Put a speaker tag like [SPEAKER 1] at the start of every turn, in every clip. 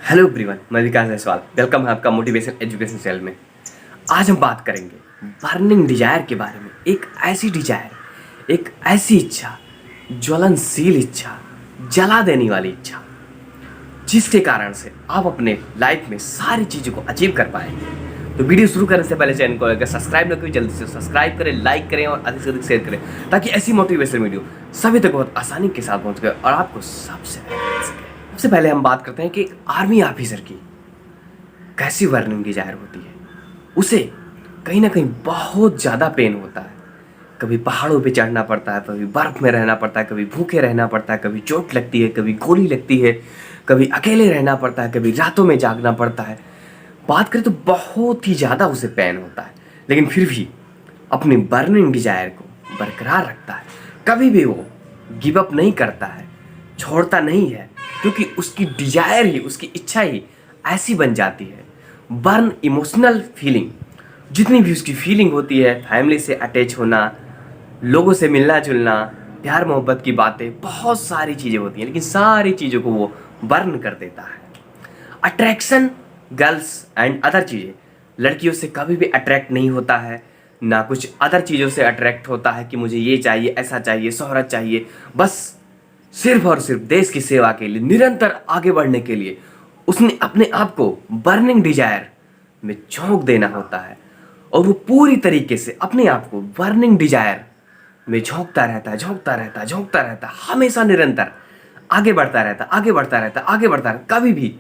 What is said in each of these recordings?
[SPEAKER 1] Hello everyone, मैं विकास Jaiswal. Welcome है आपका मोटिवेशन एजुकेशन चैनल में। आज हम बात करेंगे बर्निंग डिजायर के बारे में। एक ऐसी डिजायर, एक ऐसी इच्छा, ज्वलनशील इच्छा, जला देने वाली इच्छा, जिसके कारण से आप अपने लाइफ में सारी चीज़ों को अचीव कर पाएंगे। तो वीडियो शुरू करने से पहले चैनल को अगर सब्सक्राइब न करें, जल्दी से सब्सक्राइब करें, लाइक करें और अधिक से अधिक शेयर करें, ताकि ऐसी मोटिवेशन वीडियो सभी तक बहुत आसानी के साथ पहुंच गए और आपको सबसे पहले मिल सके। सबसे पहले हम बात करते हैं कि आर्मी ऑफिसर की कैसी बर्निंग डिजायर होती है। उसे कहीं ना कहीं बहुत ज़्यादा पेन होता है। कभी पहाड़ों पे चढ़ना पड़ता है, कभी बर्फ़ में रहना पड़ता है, कभी भूखे रहना पड़ता है, कभी चोट लगती है, कभी गोली लगती है, कभी अकेले रहना पड़ता है, कभी रातों में जागना पड़ता है। बात करें तो बहुत ही ज़्यादा उसे पेन होता है, लेकिन फिर भी अपनी बर्निंग डिजायर को बरकरार रखता है। कभी भी वो गिव अप नहीं करता है, छोड़ता नहीं है, क्योंकि उसकी डिजायर ही, उसकी इच्छा ही ऐसी बन जाती है। बर्न इमोशनल फीलिंग, जितनी भी उसकी फीलिंग होती है, फैमिली से अटैच होना, लोगों से मिलना जुलना, प्यार मोहब्बत की बातें, बहुत सारी चीज़ें होती हैं, लेकिन सारी चीज़ों को वो बर्न कर देता है। अट्रैक्शन, गर्ल्स एंड अदर चीज़ें, लड़कियों से कभी भी अट्रैक्ट नहीं होता है, ना कुछ अदर चीज़ों से अट्रैक्ट होता है कि मुझे ये चाहिए, ऐसा चाहिए, शोहरत चाहिए। बस सिर्फ और सिर्फ देश की सेवा के लिए, निरंतर आगे बढ़ने के लिए उसने अपने आप को बर्निंग डिजायर में झोंक देना होता है, और वो पूरी तरीके से अपने आप को बर्निंग डिजायर में झोंकता रहता है, झोंकता रहता है, झोंकता रहता है, हमेशा निरंतर आगे बढ़ता रहता है, आगे बढ़ता रहता है, आगे बढ़ता रहता है। कभी भी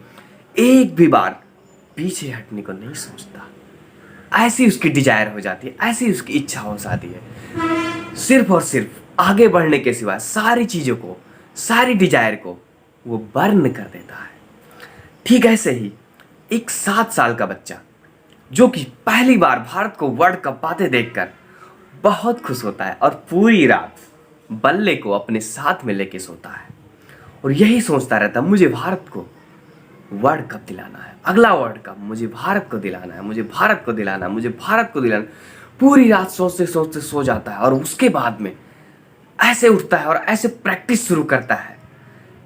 [SPEAKER 1] एक भी बार पीछे हटने को नहीं सोचता। ऐसी उसकी डिजायर हो जाती है, ऐसी उसकी इच्छा हो जाती है। सिर्फ और सिर्फ आगे बढ़ने के सिवा सारी चीज़ों को, सारी डिजायर को वो बर्न कर देता है। ठीक ऐसे ही एक 7 साल का बच्चा, जो कि पहली बार भारत को वर्ल्ड कप पाते देखकर बहुत खुश होता है और पूरी रात बल्ले को अपने साथ में लेके सोता है और यही सोचता रहता है, मुझे भारत को वर्ल्ड कप दिलाना है, अगला वर्ल्ड कप मुझे भारत को दिलाना है, मुझे भारत को दिलाना है, मुझे भारत को दिलाना। पूरी रात सोचते सोचते सो जाता है और उसके बाद में ऐसे उठता है और ऐसे प्रैक्टिस शुरू करता है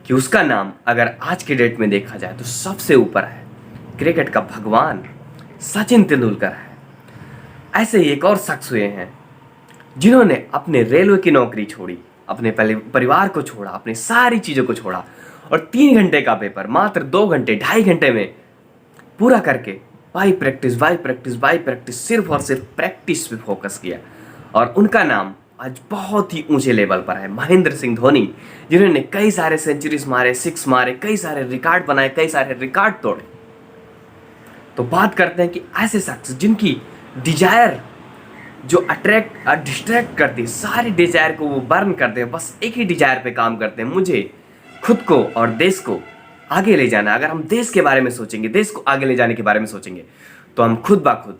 [SPEAKER 1] कि उसका नाम अगर आज के डेट में देखा जाए तो सबसे ऊपर है। क्रिकेट का भगवान सचिन तेंदुलकर है। ऐसे ही एक और शख्स हुए हैं जिन्होंने अपने रेलवे की नौकरी छोड़ी, अपने परिवार को छोड़ा, अपनी सारी चीज़ों को छोड़ा और 3 घंटे का पेपर मात्र 2 घंटे, 2.5 घंटे में पूरा करके by practice, by practice, by practice, सिर्फ और सिर्फ प्रैक्टिस पे फोकस किया। और उनका नाम आज बहुत ही ऊंचे लेवल पर है, महेंद्र सिंह धोनी, जिन्होंने कई सारे सेंचुरीज मारे, 6 मारे, कई सारे रिकॉर्ड बनाए, कई सारे रिकॉर्ड तोड़े। तो बात करते हैं कि ऐसे शख्स जिनकी डिजायर जो अट्रैक्ट और डिस्ट्रैक्ट करती है, सारी डिजायर को वो बर्न करते हैं, बस एक ही डिजायर पे काम करते हैं, मुझे खुद को और देश को आगे ले जाना। अगर हम देश के बारे में सोचेंगे, देश को आगे ले जाने के बारे में सोचेंगे, तो हम खुद ब खुद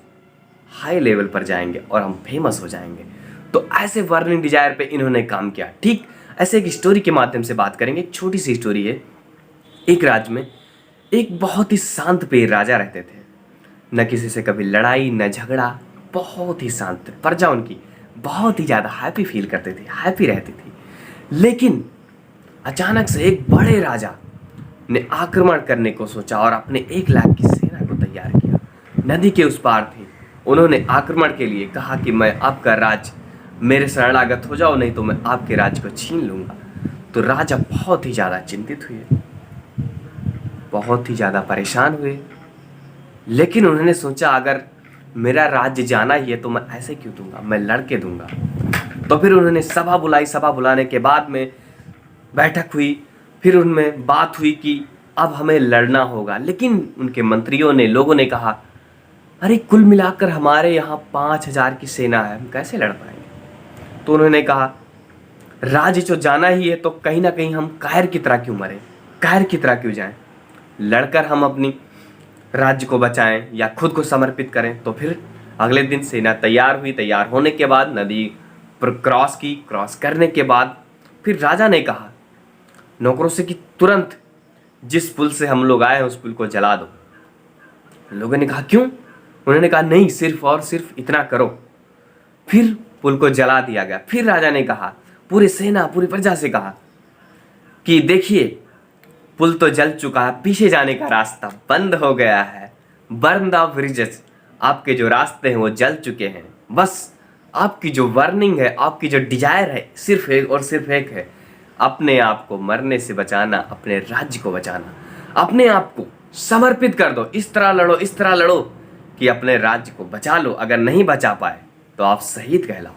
[SPEAKER 1] हाई लेवल पर जाएंगे और हम फेमस हो जाएंगे। तो ऐसे बर्निंग डिजायर पे इन्होंने काम किया। ठीक ऐसे एक स्टोरी के माध्यम से बात करेंगे। एक छोटी सी स्टोरी है। एक राज्य में एक बहुत ही शांत पेड़ राजा रहते थे। न किसी से कभी लड़ाई, न झगड़ा, बहुत ही शांत थे। प्रजा उनकी बहुत ही ज़्यादा हैप्पी फील करते थे, हैप्पी रहती थी। लेकिन अचानक से एक बड़े राजा ने आक्रमण करने को सोचा और अपने 1 लाख की सेना को तैयार किया। नदी के उस पार थे। उन्होंने आक्रमण के लिए कहा कि मैं आपका राज, मेरे शरणागत हो जाओ, नहीं तो मैं आपके राज्य को छीन लूंगा। तो राजा बहुत ही ज़्यादा चिंतित हुए, बहुत ही ज़्यादा परेशान हुए। लेकिन उन्होंने सोचा, अगर मेरा राज्य जाना ही है तो मैं ऐसे क्यों दूंगा, मैं लड़के दूंगा। तो फिर उन्होंने सभा बुलाई। सभा बुलाने के बाद में बैठक हुई। फिर उनमें बात हुई कि अब हमें लड़ना होगा। लेकिन उनके मंत्रियों ने, लोगों ने कहा, अरे कुल मिलाकर हमारे यहाँ 5,000 की सेना है, हम कैसे लड़ पाएंगे। तो उन्होंने कहा, राज्य जो जाना ही है तो कहीं ना कहीं हम कायर की तरह क्यों मरें, कायर की तरह क्यों जाएं, लड़कर हम अपनी राज्य को बचाएं या खुद को समर्पित करें। तो फिर अगले दिन सेना तैयार हुई। तैयार होने के बाद नदी पर क्रॉस की। क्रॉस करने के बाद फिर राजा ने कहा नौकरों से कि तुरंत जिस पुल से हम लोग आए हैं उस पुल को जला दो। लोगों ने कहा क्यों? उन्होंने कहा नहीं, सिर्फ और सिर्फ इतना करो। फिर पुल को जला दिया गया। फिर राजा ने कहा, पूरी सेना, पूरी प्रजा से कहा कि देखिए, पुल तो जल चुका है, पीछे जाने का रास्ता बंद हो गया है। बर्न द ब्रिजेस, आपके जो रास्ते हैं वो जल चुके हैं। बस आपकी जो वर्निंग है, आपकी जो डिजायर है, सिर्फ एक और सिर्फ एक है, अपने आप को मरने से बचाना, अपने राज्य को बचाना। अपने आप को समर्पित कर दो, इस तरह लड़ो, इस तरह लड़ो कि अपने राज्य को बचा लो। अगर नहीं बचा पाए तो आप शहीद कहलाओ।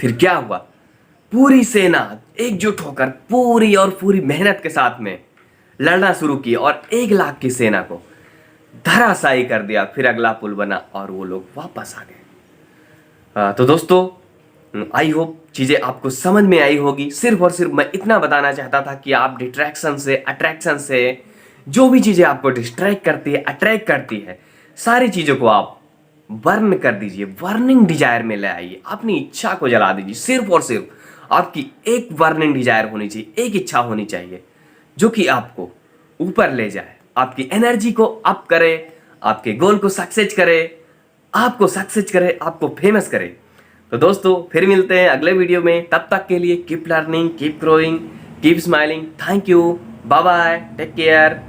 [SPEAKER 1] फिर क्या हुआ, पूरी सेना एकजुट होकर पूरी और पूरी मेहनत के साथ में लड़ना शुरू की और 1 लाख की सेना को धराशायी कर दिया। फिर अगला पुल बना और वो लोग वापस आ गए। तो दोस्तों, आई होप चीजें आपको समझ में आई होगी। सिर्फ और सिर्फ मैं इतना बताना चाहता था कि आप डिस्ट्रैक्शन से, अट्रैक्शन से, जो भी चीजें आपको डिस्ट्रैक्ट करती है, अट्रैक्ट करती है, सारी चीजों को आप बर्न कर दीजिए, बर्निंग डिजायर में ले आइए, अपनी इच्छा को जला दीजिए। सिर्फ और सिर्फ आपकी एक बर्निंग डिजायर होनी चाहिए, एक इच्छा होनी चाहिए जो कि आपको ऊपर ले जाए, आपकी एनर्जी को अप करे, आपके गोल को सक्सेस करे, आपको सक्सेस करे, आपको फेमस करे। तो दोस्तों, फिर मिलते हैं अगले वीडियो में। तब तक के लिए keep learning, keep growing, keep smiling. Thank you, bye bye, take care.